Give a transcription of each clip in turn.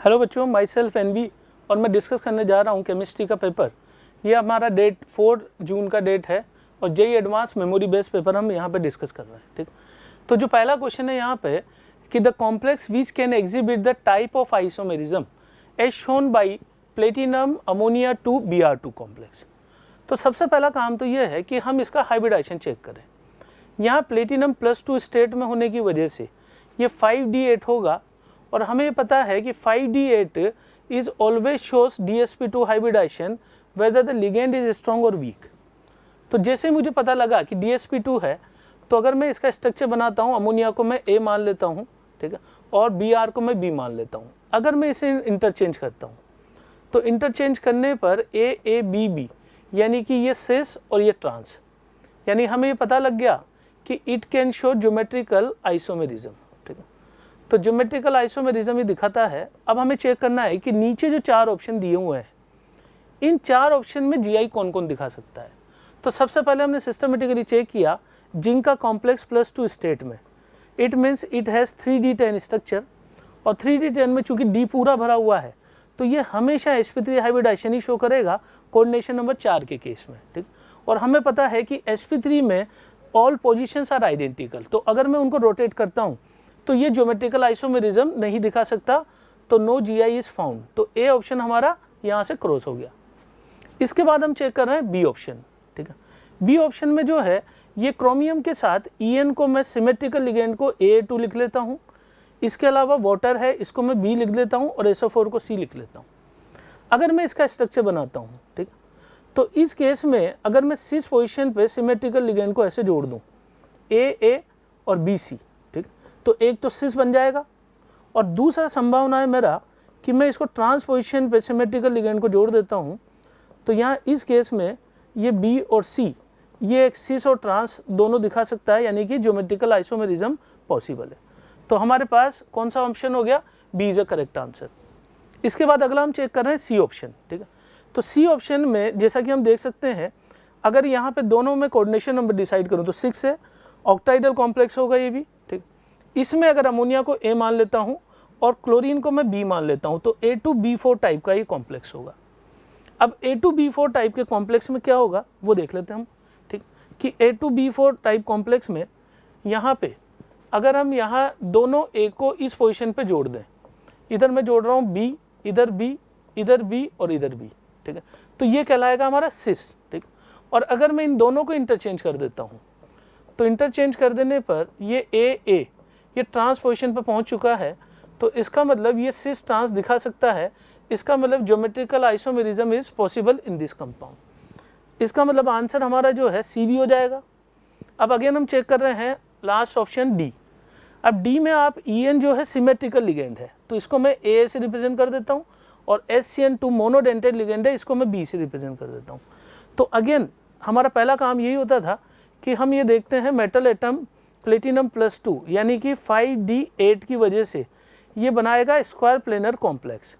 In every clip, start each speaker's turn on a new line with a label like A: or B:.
A: Hello बच्चों, my self N V और मैं डिस्कस करने जा रहा हूँ केमिस्ट्री का पेपर। ये हमारा डेट 4 जून का डेट है और JEE advance memory based paper हम यहाँ पे डिस्कस कर रहे हैं। ठीक, तो जो पहला क्वेश्चन है यहाँ पे कि the complex which can exhibit the type of isomerism as shown by platinum ammonia 2 Br2 complex. तो सबसे पहला काम तो ये है कि हम इसका हाइब्रिडाइजेशन चेक करें। यहाँ प्लेटिनम +2 स्टेट में होने की वजह से ये 5D8 होगा और हमें पता है कि 5D8 is always shows DsP2 hybridisation whether the ligand is strong और वीक। तो जैसे ही मुझे पता लगा कि DsP2 है तो अगर मैं इसका स्ट्रक्चर बनाता हूँ, अमोनिया को मैं A मान लेता हूँ, ठीक है, और Br को मैं B मान लेता हूँ। अगर मैं इसे इंटरचेंज करता हूँ तो इंटरचेंज करने पर AABB यानी कि ये सिस और ये ट्रांस, यानी हमें ये पता लग गया कि it can show geometrical isomerism. ठीक है, तो ज्योमेट्रिकल आइसोमेरिज्म ये दिखाता है। अब हमें चेक करना है कि नीचे जो 4 ऑप्शन दिए हुए हैं इन 4 ऑप्शन में GI कौन कौन दिखा सकता है। तो सबसे पहले हमने सिस्टमेटिकली चेक किया जिंक का कॉम्प्लेक्स +2 स्टेट में, it means it has 3D10 structure और 3D10 में चूंकि D पूरा भरा हुआ है तो ये हमेशा sp3 हाइब्रिडाइजेशन ही शो करेगा कोऑर्डिनेशन नंबर 4 के केस में। ठीक, और हमें पता है कि sp3 में ऑल पोजीशंस आर आइडेंटिकल, तो अगर मैं उनको रोटेट करता हूँ तो ये ज्योमेट्रिकल आइसोमेरिज्म नहीं दिखा सकता, तो नो GI इज फाउंड। तो ए ऑप्शन हमारा यहाँ से क्रॉस हो गया। इसके बाद हम चेक कर रहे हैं बी ऑप्शन। ठीक है, बी ऑप्शन में जो है ये क्रोमियम के साथ EN को मैं सिमेट्रिकल लिगेंड को A2 लिख लेता हूँ, इसके अलावा वाटर है इसको मैं B लिख लेता हूँ और SO4 को C लिख लेता हूँ। अगर मैं इसका स्ट्रक्चर बनाता हूँ, ठीक, तो इस केस में अगर मैं सिस पोजीशन पे सिमेट्रिकल लिगेंड को ऐसे जोड़ दूँ A और BC, ठीक, तो एक तो सिस बन जाएगा और दूसरा संभावना है मेरा कि मैं इसको ट्रांस पोजीशन पे सिमेट्रिकल लिगेंड को जोड़ देता हूँ। तो यहाँ इस केस में ये B और C ये एक सिस और ट्रांस दोनों दिखा सकता है, यानी कि ज्योमेट्रिकल आइसोमेरिज्म पॉसिबल है। तो हमारे पास कौन सा ऑप्शन हो गया, B is a correct answer. इसके बाद अगला हम चेक कर रहे हैं सी ऑप्शन। ठीक है, तो सी ऑप्शन में जैसा कि हम देख सकते हैं अगर यहाँ पे दोनों में कोऑर्डिनेशन नंबर डिसाइड करूँ तो 6 है, ऑक्टाइडल कॉम्प्लेक्स होगा ये भी। ठीक, इसमें अगर अमोनिया को A मान लेता हूँ और क्लोरीन को मैं B मान लेता हूँ तो A2B4 टाइप का ये कॉम्प्लेक्स होगा। अब A2B4 टाइप के कॉम्प्लेक्स में क्या होगा वो देख लेते हैं हम। ठीक, कि A2B4 टाइप कॉम्प्लेक्स में यहाँ पे अगर हम यहाँ दोनों A को इस पोजीशन पे जोड़ दें, इधर मैं जोड़ रहा हूँ B, इधर B, इधर B और इधर B, ठीक है, तो ये कहलाएगा हमारा सिस। ठीक, और अगर मैं इन दोनों को इंटरचेंज कर देता हूँ तो इंटरचेंज कर देने पर ये A ये ट्रांस पोजीशन पे पहुँच चुका है, तो इसका मतलब ये सिस ट्रांस दिखा सकता है। इसका मतलब geometrical isomerism is possible in this compound. इसका मतलब आंसर हमारा जो है C भी हो जाएगा। अब अगेन हम चेक कर रहे हैं लास्ट ऑप्शन D। अब D में आप EN जो है सिमेट्रिकल लिगेंड है तो इसको मैं A से रिप्रेजेंट कर देता हूँ और SCN2 मोनोडेंटेड लिगेंड है इसको मैं B से रिप्रेजेंट कर देता हूँ। तो अगेन हमारा पहला काम यही होता था कि हम ये देखते हैं मेटल एटम प्लेटिनम +2 यानी कि 5D8 की वजह से ये बनाएगा स्क्वायर प्लेनर कॉम्प्लेक्स,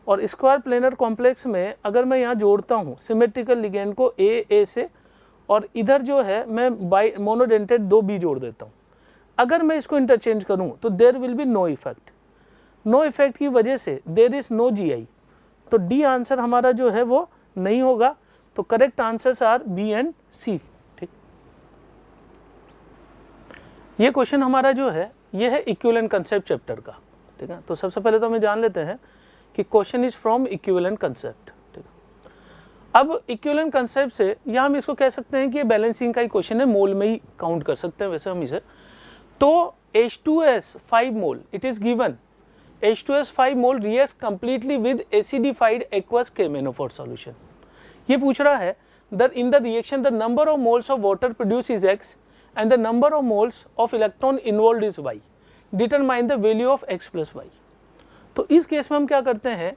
A: और स्क्वायर प्लेनर कॉम्प्लेक्स में अगर मैं यहाँ जोड़ता हूँ सिमेट्रिकल लिगेंड को A से और इधर जो है मैं बाई मोनोडेंटेड 2B जोड़ देता हूँ। अगर मैं इसको इंटरचेंज करूँ तो there will be no effect. No effect की वजह से देयर इज नो GI, तो D आंसर हमारा जो है वो नहीं होगा। तो correct answers are B and C। ठीक, ये क्वेश्चन हमारा जो है ये है इक्विवेलेंट कंसेप्ट चैप्टर का। ठीक है, तो सबसे पहले तो हमें जान लेते हैं कि question is from equivalent concept. ठीक, अब इक्विवेलेंट कंसेप्ट से या हम इसको कह सकते हैं कि ये बैलेंसिंग का ही क्वेश्चन है, मोल में ही काउंट कर सकते हैं वैसे हम इसे। तो H2S 5 mole it is given H2S 5 mole reacts completely with acidified aqueous KMnO4 solution. ये पूछ रहा है that in the reaction the number of moles of water produce is X and the number of moles of electron involved is Y, determine the value of X + Y। तो इस case में हम क्या करते हैं,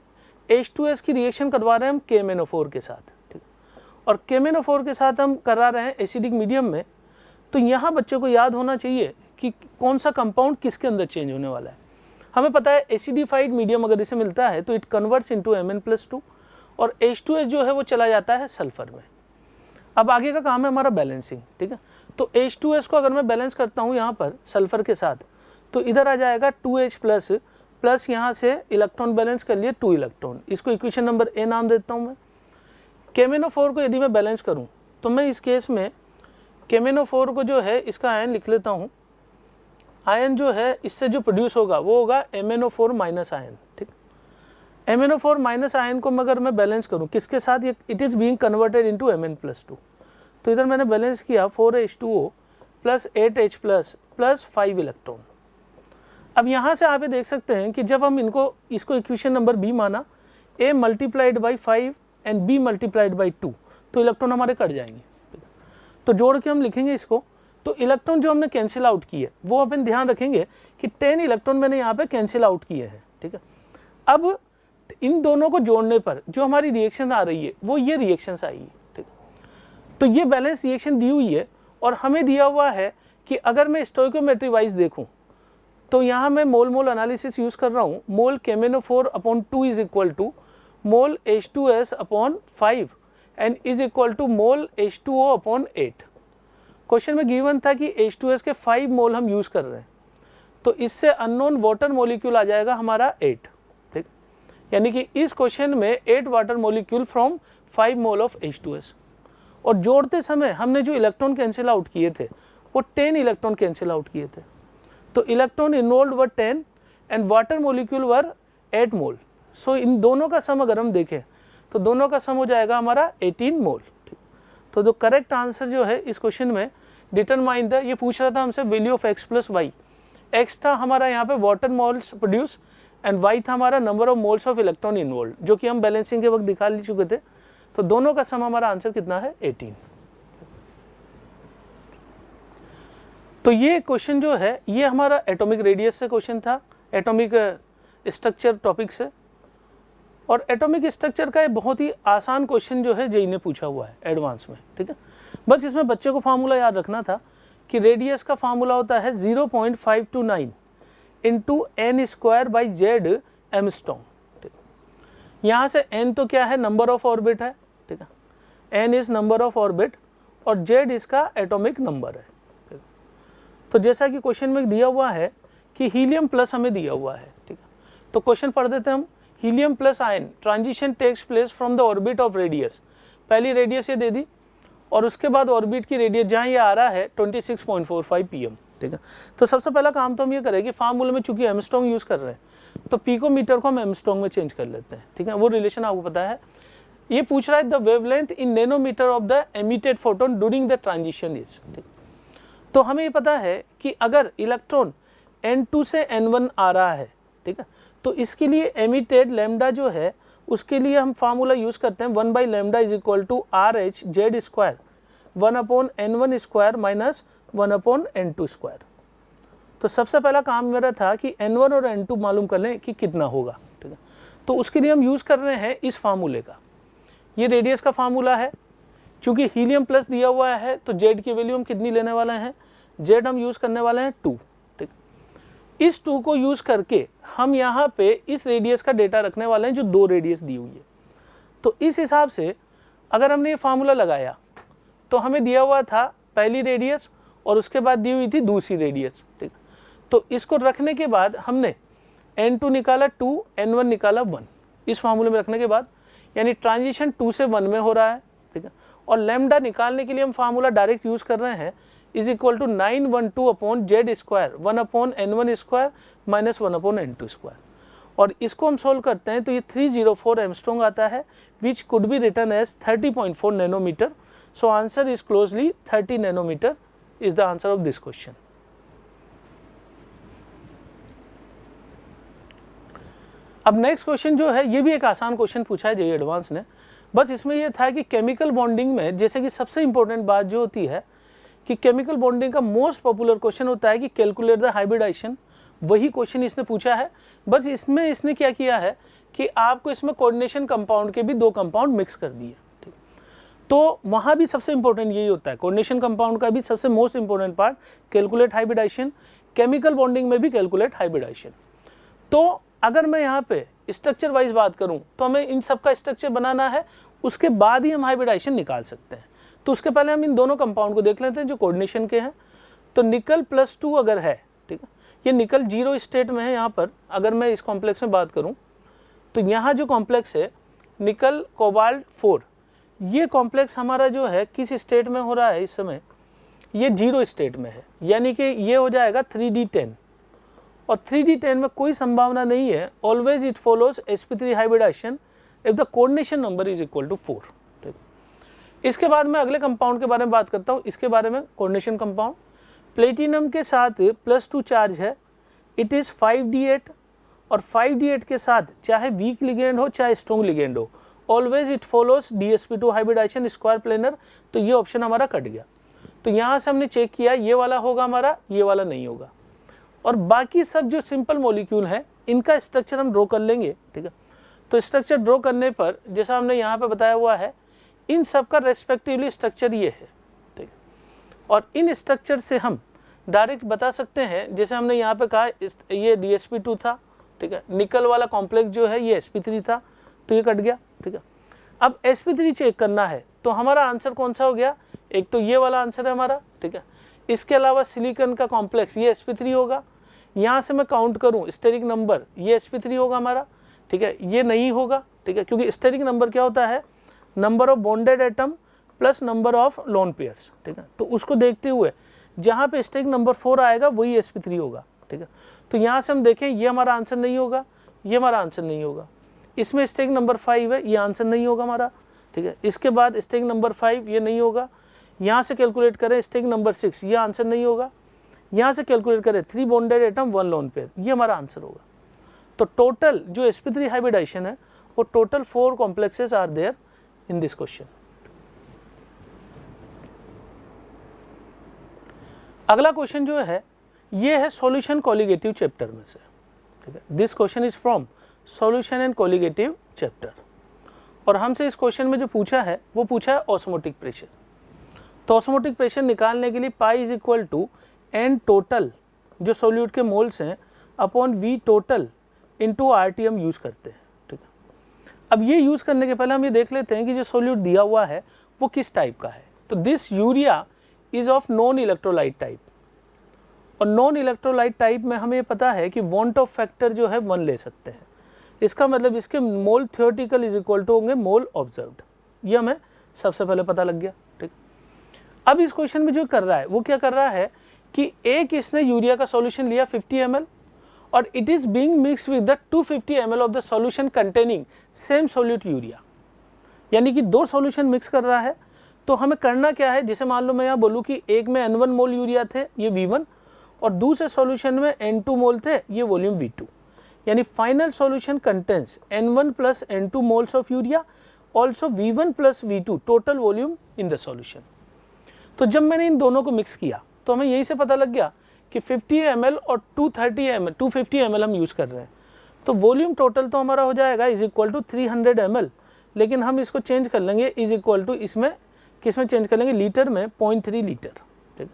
A: H2S की reaction करवा रहे हैं हम KMnO4 के साथ। ठीक, और KMnO4 के साथ हम करा रहे हैं एसिडिक मीडियम में। तो यहाँ बच्चे को याद होना चाहिए कि कौन सा कंपाउंड किसके अंदर चेंज होने वाला है। हमें पता है एसिडिफाइड मीडियम अगर इसे मिलता है तो इट कन्वर्ट्स इनटू Mn+2 और H2S जो है वो चला जाता है सल्फर में। अब आगे का काम है हमारा बैलेंसिंग। ठीक है, तो H2S को अगर मैं बैलेंस करता हूँ यहाँ पर सल्फर के साथ तो इधर आ जाएगा 2H+ प्लस यहाँ से इलेक्ट्रॉन बैलेंस कर लिए 2 इलेक्ट्रॉन, इसको इक्वेशन नंबर ए नाम देता हूँ मैं। KMnO4 को यदि मैं बैलेंस करूँ तो मैं इस केस में KMnO4 को जो है इसका आयन लिख लेता हूँ। आयन जो है इससे जो प्रोड्यूस होगा वो होगा MnO4 माइनस आयन, ठीक। MnO4 माइनस आयन को अगर मैं बैलेंस करूँ किसके साथ, ये it is being converted into Mn+2। तो इधर मैंने बैलेंस किया 4H2O plus 8H plus 5 electron. अब यहाँ से आप ये देख सकते हैं कि जब हम इसको इक्वेशन नंबर बी माना, A multiplied by 5 and B multiplied by 2, तो इलेक्ट्रॉन हमारे कट जाएंगे। तो जोड़ के हम लिखेंगे इसको, तो इलेक्ट्रॉन जो हमने कैंसिल आउट किए वो अपन ध्यान रखेंगे कि 10 इलेक्ट्रॉन मैंने यहाँ पे कैंसिल आउट किए हैं, ठीक है। अब इन दोनों को जोड़ने पर जो हमारी रिएक्शन आ रही है वो ये रिएक्शंस आई है, ठीक। तो ये बैलेंस रिएक्शन दी हुई है और हमें दिया हुआ है कि अगर मैं स्टोइकोमेट्री वाइज देखूँ तो यहाँ मैं मोल मोल एनालिसिस यूज़ कर रहा हूँ। Mole KMnO4/2 is equal to mole H2S/5 and is equal to mole H2O/8। Question में गिवन था कि H2S के 5 मोल हम यूज़ कर रहे हैं, तो इससे अननोन वाटर मोलिक्यूल आ जाएगा हमारा 8, ठीक। यानी कि इस क्वेश्चन में 8 water molecule from 5 mole of H2S। और जोड़ते समय हमने जो इलेक्ट्रॉन कैंसिल आउट किए थे वो 10 इलेक्ट्रॉन कैंसिल आउट किए थे। तो electron involve were 10 and water molecule were 8 mole. So इन दोनों का सम अगर हम देखें तो दोनों का सम हो जाएगा हमारा 18 मोल। तो जो करेक्ट आंसर जो है इस क्वेश्चन में डिटरमाइन द, ये पूछ रहा था हमसे value of x plus y. x था हमारा यहाँ पे water moles produce and y था हमारा number of moles of electron involve, जो कि हम बैलेंसिंग के वक्त दिखा ले चुके थे। तो दोनों का सम हमारा आंसर कितना है, 18। तो ये क्वेश्चन जो है ये हमारा एटॉमिक रेडियस से क्वेश्चन था, एटॉमिक स्ट्रक्चर टॉपिक से। और एटॉमिक स्ट्रक्चर का एक बहुत ही आसान क्वेश्चन जो है जेई ने पूछा हुआ है एडवांस में, ठीक है। बस इसमें बच्चे को फार्मूला याद रखना था कि रेडियस का फार्मूला होता है 0.529 into n square by Z Armstrong, ठीक। यहाँ से n तो क्या है, नंबर ऑफ ऑर्बिट है, ठीक है। n is number of orbit और z इसका एटॉमिक नंबर है, ठीक। तो जैसा कि क्वेश्चन में दिया हुआ है कि हीलियम प्लस हमें दिया हुआ है, ठीक है। तो क्वेश्चन पढ़ देते हैं हम। Helium plus ion transition takes place from the orbit of radius. पहली रेडियस ये दे दी और उसके बाद ऑर्बिट की रेडियस जहाँ ये आ रहा है 26.45 pm, ठीक है। तो सबसे पहला काम तो हम ये करें कि फार्मूले में चूंकि एमस्ट्रॉन्ग यूज़ कर रहे हैं तो पिकोमीटर को हम एमस्ट्रॉन्ग में चेंज कर लेते हैं, ठीक है। वो रिलेशन आपको पता है। ये पूछ रहा है the wavelength in nanometer of the emitted photon during the transition is, ठीक। तो हमें ये पता है कि अगर इलेक्ट्रॉन n2 से n1 आ रहा है, ठीक है, तो इसके लिए एमिटेड लैम्डा जो है उसके लिए हम फार्मूला यूज़ करते हैं 1 by lambda is equal to RH Z square 1/n1 square minus 1/n2 square. तो सबसे पहला काम मेरा था कि n1 और n2 मालूम कर लें कि कितना होगा, ठीक है। तो उसके लिए हम यूज़ कर रहे हैं इस फार्मूले का। ये रेडियस का फार्मूला है। चूँकि हीलियम प्लस दिया हुआ है तो जेड की वैल्यू हम कितनी लेने वाले हैं, जेड हम यूज़ करने वाले हैं 2, ठीक। इस 2 को यूज़ करके हम यहाँ पे इस रेडियस का डेटा रखने वाले हैं जो 2 रेडियस दी हुई है। तो इस हिसाब से अगर हमने ये फार्मूला लगाया तो हमें दिया हुआ था पहली रेडियस और उसके बाद दी हुई थी दूसरी रेडियस, ठीक। तो इसको रखने के बाद हमने n2 निकाला 2, n1 निकाला 1 इस फार्मूले में रखने के बाद, यानी ट्रांजिशन 2 से 1 में हो रहा है, ठीक है। और लैम्डा निकालने के लिए हम फार्मूला डायरेक्ट यूज़ कर रहे हैं is equal to 912/z square 1/n1 square minus 1/n2 square. और इसको हम सोल्व करते हैं तो ये 304 एमस्ट्रॉन्ग आता है which could be written as 30.4 nanometer. So answer is closely 30 nanometer is the answer of this question. अब नेक्स्ट क्वेश्चन जो है ये भी एक आसान क्वेश्चन पूछा है जेईई एडवांस ने। बस इसमें यह था कि केमिकल बॉन्डिंग में जैसे कि सबसे इंपॉर्टेंट बात जो होती है कि केमिकल बॉन्डिंग का मोस्ट पॉपुलर क्वेश्चन होता है कि कैलकुलेट द हाइब्रिडाइजेशन। वही क्वेश्चन इसने पूछा है। बस इसमें इसने क्या किया है कि आपको इसमें कोऑर्डिनेशन कंपाउंड के भी 2 कंपाउंड मिक्स कर दिए, ठीक। तो वहाँ भी सबसे इंपॉर्टेंट यही होता है, कोऑर्डिनेशन कंपाउंड का भी सबसे most important part calculate hybridisation. Chemical bonding में भी कैलकुलेट हाइब्रिडाइजेशन। तो अगर मैं यहाँ पे स्ट्रक्चर वाइज बात करूँ तो हमें इन सब का स्ट्रक्चर बनाना है, उसके बाद ही हम हाइब्रिडाइजेशन निकाल सकते हैं। तो उसके पहले हम इन दोनों कंपाउंड को देख लेते हैं जो कोऑर्डिनेशन के हैं। तो निकल +2 अगर है, ठीक है, ये निकल जीरो स्टेट में है। यहाँ पर अगर मैं इस कॉम्प्लेक्स में बात करूँ तो यहाँ जो कॉम्प्लेक्स है निकल कोबाल्ट 4, ये कॉम्प्लेक्स हमारा जो है किस स्टेट में हो रहा है इस समय, ये जीरो स्टेट में है, यानी कि ये हो जाएगा 3d10, और 3d10 में कोई संभावना नहीं है। Always it follows sp3 hybridisation if the coordination number is equal to 4। इसके बाद मैं अगले कंपाउंड के बारे में बात करता हूँ। इसके बारे में कोऑर्डिनेशन कंपाउंड प्लेटिनम के साथ +2 चार्ज है, इट इज़ 5d8, और 5d8 के साथ चाहे वीक लिगेंड हो चाहे स्ट्रॉन्ग लिगेंड हो, always it follows dsp2 hybridisation square planar. तो ये ऑप्शन हमारा कट गया। तो यहाँ से हमने चेक किया ये वाला होगा हमारा, ये वाला नहीं होगा, और बाकी सब जो सिंपल मॉलिक्यूल हैं इनका स्ट्रक्चर हम ड्रॉ कर लेंगे। ठीक है, तो स्ट्रक्चर ड्रॉ करने पर जैसा हमने यहाँ पे बताया हुआ है, इन सब का रेस्पेक्टिवली स्ट्रक्चर ये है। ठीक, और इन स्ट्रक्चर से हम डायरेक्ट बता सकते हैं, जैसे हमने यहाँ पे कहा ये dsp2 था। ठीक है, निकल वाला कॉम्प्लेक्स जो है ये sp3 था, तो ये कट गया। ठीक है, अब sp3 चेक करना है तो हमारा आंसर कौन सा हो गया, एक तो ये वाला आंसर है हमारा। ठीक है, इसके अलावा सिलिकॉन का कॉम्प्लेक्स ये sp3 होगा। यहाँ से मैं काउंट करूँ स्टेरिक नंबर, ये sp3 होगा हमारा। ठीक है, ये नहीं होगा। ठीक है, क्योंकि स्टेरिक नंबर क्या होता है, number of bonded atom plus number of lone pairs. ठीक है, तो उसको देखते हुए जहाँ पे स्टेरिक नंबर 4 आएगा वही sp3 होगा। ठीक है, तो यहाँ से हम देखें ये हमारा आंसर नहीं होगा, ये हमारा आंसर नहीं होगा। इसमें स्टेरिक नंबर 5 है, ये आंसर नहीं होगा हमारा। ठीक है, इसके बाद स्टेरिक नंबर 5 ये नहीं होगा। यहाँ से कैलकुलेट करें स्टेरिक नंबर 6, ये आंसर नहीं होगा। यहाँ से कैलकुलेट करें 3 बॉन्डेड एटम 1 लोन पेयर, ये हमारा आंसर होगा। तो टोटल जो sp3 हाइब्रिडाइजेशन है वो total 4 complexes are there in this question. अगला क्वेश्चन जो है ये है सॉल्यूशन कोलिगेटिव चैप्टर में से। ठीक है, this question is from solution and colligative chapter, और हमसे इस क्वेश्चन में जो पूछा है वो पूछा है ऑस्मोटिक प्रेशर। तो ऑस्मोटिक प्रेशर निकालने के लिए pi is equal to n total जो सोल्यूट के मोल्स हैं upon V total into RTM use करते हैं। ठीक है, अब ये यूज़ करने के पहले हम ये देख लेते हैं कि जो सोल्यूट दिया हुआ है वो किस टाइप का है। तो this urea is of non electrolyte type, और नॉन इलेक्ट्रोलाइट टाइप में हमें पता है कि वॉन्ट ऑफ फैक्टर जो है 1 ले सकते हैं। इसका मतलब इसके मोल थियोरेटिकल इज इक्वल टू होंगे मोल ऑब्जर्व्ड, ये हमें सबसे पहले पता लग गया। ठीक, अब इस क्वेश्चन में जो कर रहा है वो क्या कर रहा है कि एक इसने यूरिया का सॉल्यूशन लिया 50 ml, और it is being mix with the 250 ml of the solution containing same solute urea, यानी कि 2 सॉल्यूशन मिक्स कर रहा है। तो हमें करना क्या है, जैसे मान लो मैं यहाँ बोलूँ कि एक में N1 मोल यूरिया थे, ये V1, और दूसरे सॉल्यूशन में N2 मोल थे, ये वॉल्यूम V2, यानी final solution contains N1 plus N2 moles of urea, also V1 plus V2 total volume in the solution. तो जब मैंने इन दोनों को मिक्स किया तो हमें यही से पता लग गया कि 50 ml और 250 ml हम यूज़ कर रहे हैं। तो वॉल्यूम टोटल तो हमारा हो जाएगा इज इक्वल टू 300 ml, लेकिन हम इसको चेंज कर लेंगे इज इक्वल टू, इसमें किस में चेंज कर लेंगे, लीटर में 0.3 लीटर। ठीक,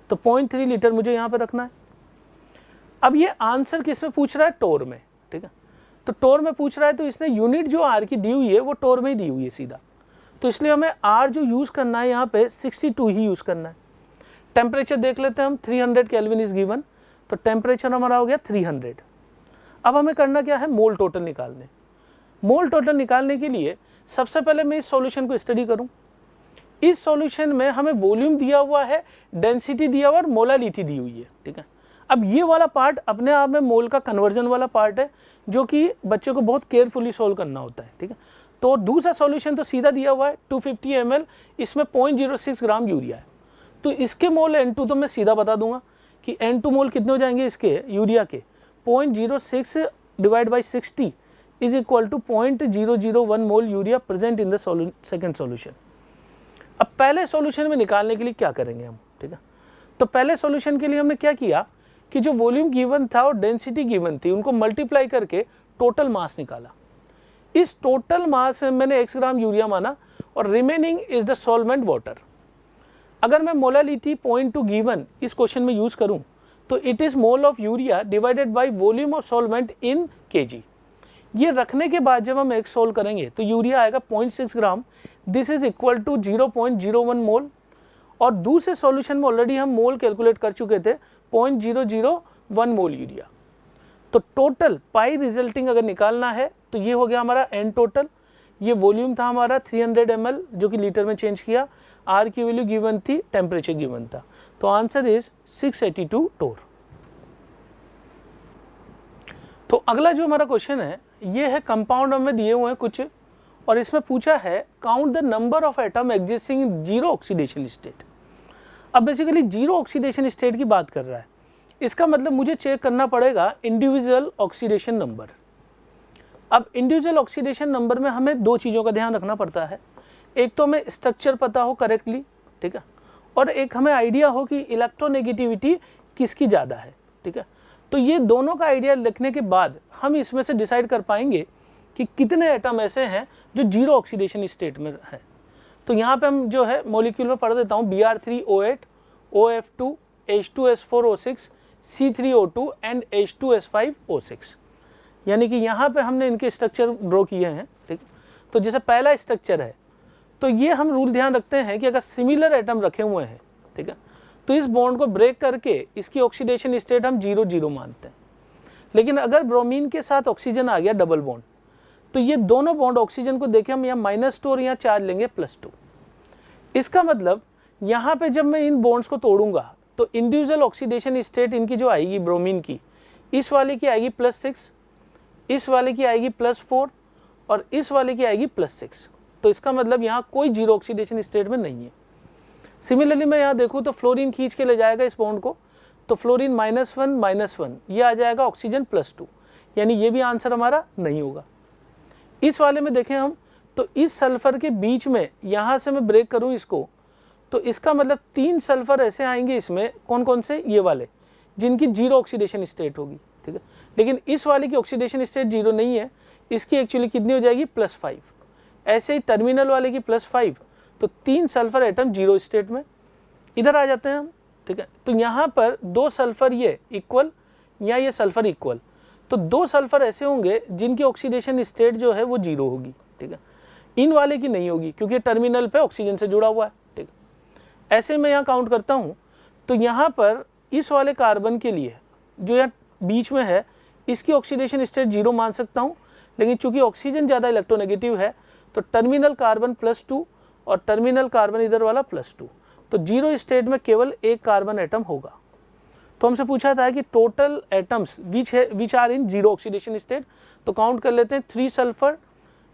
A: तो 0.3 लीटर मुझे यहाँ पे रखना है। अब ये आंसर किस में पूछ रहा है, टोर में। ठीक है, तो टोर में पूछ रहा है तो इसने यूनिट जो आर की दी हुई है वो टोर में ही दी हुई है सीधा, तो इसलिए हमें आर जो यूज़ करना है यहाँ पे 62 ही यूज़ करना है। टेम्परेचर देख लेते हैं हम, 300 केल्विन इज गिवन, तो टेम्परेचर हमारा हो गया 300। अब हमें करना क्या है, मोल टोटल निकालने। मोल टोटल निकालने के लिए सबसे पहले मैं इस सॉल्यूशन को स्टडी करूं। इस सॉल्यूशन में हमें वॉल्यूम दिया हुआ है, डेंसिटी दिया हुआ है और मोलालिटी दी हुई है। ठीक है, अब ये वाला पार्ट अपने आप में मोल का कन्वर्जन वाला पार्ट है जो कि बच्चे को बहुत केयरफुली सोल्व करना होता है। ठीक है, तो दूसरा सॉल्यूशन तो सीधा दिया हुआ है 250 ml, इसमें 0.06 ग्राम यूरिया है, तो इसके मोल N2 तो मैं सीधा बता दूंगा कि N2 मोल कितने हो जाएंगे इसके यूरिया के, 0.06 divide by 60 is equal to 0.001 mole urea present in the second solution. अब पहले सॉल्यूशन में निकालने के लिए क्या करेंगे हम। ठीक है, तो पहले सॉल्यूशन के लिए हमने क्या किया कि जो वॉल्यूम गिवन था और डेंसिटी गिवन थी उनको मल्टीप्लाई करके टोटल मास निकाला। इस टोटल मास में मैंने x ग्राम यूरिया माना और remaining is the solvent water. अगर मैं मोलालिटी 0.2 गिवन इस क्वेश्चन में यूज करूं तो it is mole of urea divided by volume of solvent in KG. ये रखने के बाद जब हम x सोल्व करेंगे तो यूरिया आएगा 0.6 ग्राम, दिस इज इक्वल टू 0.01 मोल, और दूसरे सॉल्यूशन में ऑलरेडी हम मोल कैलकुलेट कर चुके थे 0.001 1 मोल यूरिया। तो टोटल पाई रिजल्टिंग अगर निकालना है तो ये हो गया हमारा एन टोटल। ये वॉल्यूम था हमारा 300 ml जो कि लीटर में चेंज किया, आर की वैल्यू गिवन थी, टेम्परेचर गिवन था, तो आंसर इज 682 टोर। तो अगला जो हमारा क्वेश्चन है ये है कंपाउंड में दिए हुए हैं कुछ, और इसमें पूछा है count the number of atom existing in zero oxidation state. अब बेसिकली जीरो ऑक्सीडेशन स्टेट की बात कर रहा है, इसका मतलब मुझे चेक करना पड़ेगा इंडिविजुअल ऑक्सीडेशन नंबर। अब इंडिविजुअल ऑक्सीडेशन नंबर में हमें दो चीज़ों का ध्यान रखना पड़ता है, एक तो हमें स्ट्रक्चर पता हो करेक्टली, ठीक है, और एक हमें आइडिया हो कि इलेक्ट्रोनेगेटिविटी किसकी ज़्यादा है, ठीक है। तो ये दोनों का आइडिया लिखने के बाद हम इसमें से डिसाइड कर पाएंगे कि कितने एटम ऐसे हैं जो जीरो ऑक्सीडेशन स्टेट में हैं। तो यहाँ पे हम जो है मॉलिक्यूल में पढ़ देता हूँ, Br3O8, OF2, H2S4O6, C3O2 and H2S5O6, यानी कि यहाँ पे हमने इनके स्ट्रक्चर ड्रॉ किए हैं, ठीक। तो जैसे पहला स्ट्रक्चर है, तो ये हम रूल ध्यान रखते हैं कि अगर सिमिलर एटम रखे हुए हैं, ठीक है, तो इस बॉन्ड को ब्रेक करके इसकी ऑक्सीडेशन स्टेट हम 0-0 मानते हैं। लेकिन अगर ब्रोमीन के साथ ऑक्सीजन आ गया डबल बॉन्ड, तो ये दोनों बॉन्ड ऑक्सीजन को देखें हम यहाँ -2 और यहाँ चार्ज लेंगे +2। इसका मतलब यहाँ पे जब मैं इन बॉन्ड्स को तोड़ूंगा तो इंडिविजुअल ऑक्सीडेशन स्टेट इनकी जो आएगी ब्रोमीन की, इस वाले की आएगी +6, इस वाले की आएगी +4 और इस वाले की आएगी +6। तो इसका मतलब यहाँ कोई जीरो ऑक्सीडेशन स्टेट में नहीं है। सिमिलरली मैं यहाँ देखूँ तो फ्लोरीन खींच के ले जाएगा इस बॉन्ड को, तो फ्लोरीन -1 ये आ जाएगा ऑक्सीजन +2, यानी ये भी आंसर हमारा नहीं होगा। इस वाले में देखें हम तो इस सल्फर के बीच में यहाँ से मैं ब्रेक करूँ इसको, तो इसका मतलब 3 सल्फर ऐसे आएंगे इसमें, कौन कौन से, ये वाले जिनकी जीरो ऑक्सीडेशन स्टेट होगी, ठीक है। लेकिन इस वाले की ऑक्सीडेशन स्टेट जीरो नहीं है, इसकी एक्चुअली कितनी हो जाएगी +5। ऐसे ही टर्मिनल वाले की +5, तो 3 सल्फर एटम जीरो स्टेट में इधर आ जाते हैं हम, ठीक है। तो यहाँ पर 2 सल्फर ये इक्वल या ये सल्फर इक्वल, तो 2 सल्फर ऐसे होंगे जिनकी ऑक्सीडेशन स्टेट जो है वो जीरो होगी, ठीक है। इन वाले की नहीं होगी क्योंकि टर्मिनल पे ऑक्सीजन से जुड़ा हुआ है, ठीक है। ऐसे मैं यहाँ काउंट करता हूँ, तो यहाँ पर इस वाले कार्बन के लिए जो यहाँ बीच में है इसकी ऑक्सीडेशन स्टेट जीरो मान सकता हूँ, लेकिन चूंकि ऑक्सीजन ज़्यादा इलेक्ट्रोनेगेटिव है तो टर्मिनल कार्बन +2 और टर्मिनल कार्बन इधर वाला +2, तो जीरो स्टेट में केवल एक कार्बन एटम होगा। तो हमसे पूछा था कि total atoms which are in zero oxidation state, तो काउंट कर लेते हैं 3 सल्फर,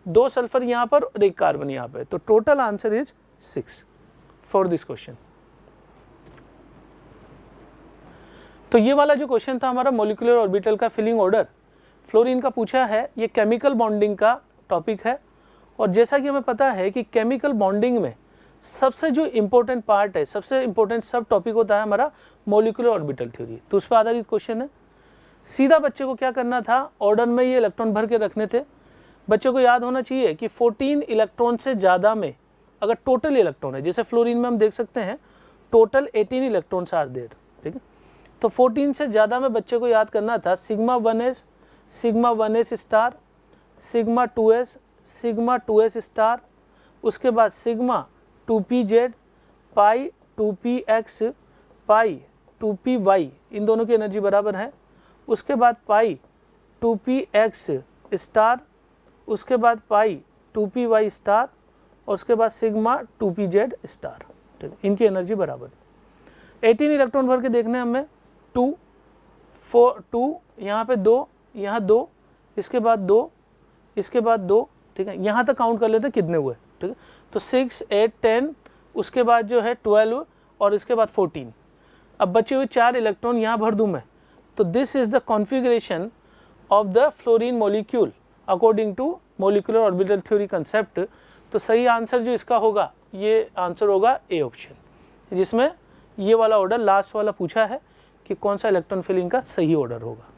A: 2 सल्फर यहाँ पर और 1 कार्बन यहाँ पे, तो total answer is 6 for this question. तो ये वाला जो क्वेश्चन था हमारा मॉलिक्यूलर ऑर्बिटल का फिलिंग ऑर्डर, फ्लोरीन का पूछा है, ये केमिकल बॉन्डिंग का टॉपिक है। और जैसा कि हमें पता है कि केमिकल बॉन्डिंग में सबसे जो इम्पोर्टेंट पार्ट है, सबसे इम्पोर्टेंट सब टॉपिक होता है हमारा मॉलिक्यूलर ऑर्बिटल थ्योरी, तो उस पर आधारित क्वेश्चन है। सीधा बच्चे को क्या करना था, ऑर्डर में ये इलेक्ट्रॉन भर के रखने थे। बच्चे को याद होना चाहिए कि 14 इलेक्ट्रॉन से ज़्यादा में अगर टोटल इलेक्ट्रॉन है, जैसे फ्लोरीन में हम देख सकते हैं टोटल 18 इलेक्ट्रॉन्स आर देयर, ठीक है। तो 14 से ज़्यादा में बच्चे को याद करना था sigma 1s, sigma 1s star, sigma 2s, sigma 2s star, उसके बाद सिग्मा 2pz, पाई 2px, पाई 2py, इन दोनों की एनर्जी बराबर है। उसके बाद पाई 2px स्टार, उसके बाद पाई 2py स्टार और उसके बाद सिग्मा 2pz स्टार, ठीक है, इनकी एनर्जी बराबर। 18 इलेक्ट्रॉन भर के देखने हमें 2, 4, 2, यहाँ पे 2, यहाँ 2, इसके बाद 2, इसके बाद 2, ठीक है। यहाँ तक काउंट कर लेते हैं कितने हुए, ठीक है। तो 6, 8, 10, उसके बाद जो है 12 और इसके बाद 14। अब बचे हुए 4 इलेक्ट्रॉन यहाँ भर दूँ मैं, तो this is the configuration of the fluorine molecule according to molecular orbital theory concept. तो सही आंसर जो इसका होगा, ये आंसर होगा ए ऑप्शन, जिसमें ये वाला ऑर्डर लास्ट वाला पूछा है कि कौन सा इलेक्ट्रॉन फिलिंग का सही ऑर्डर होगा।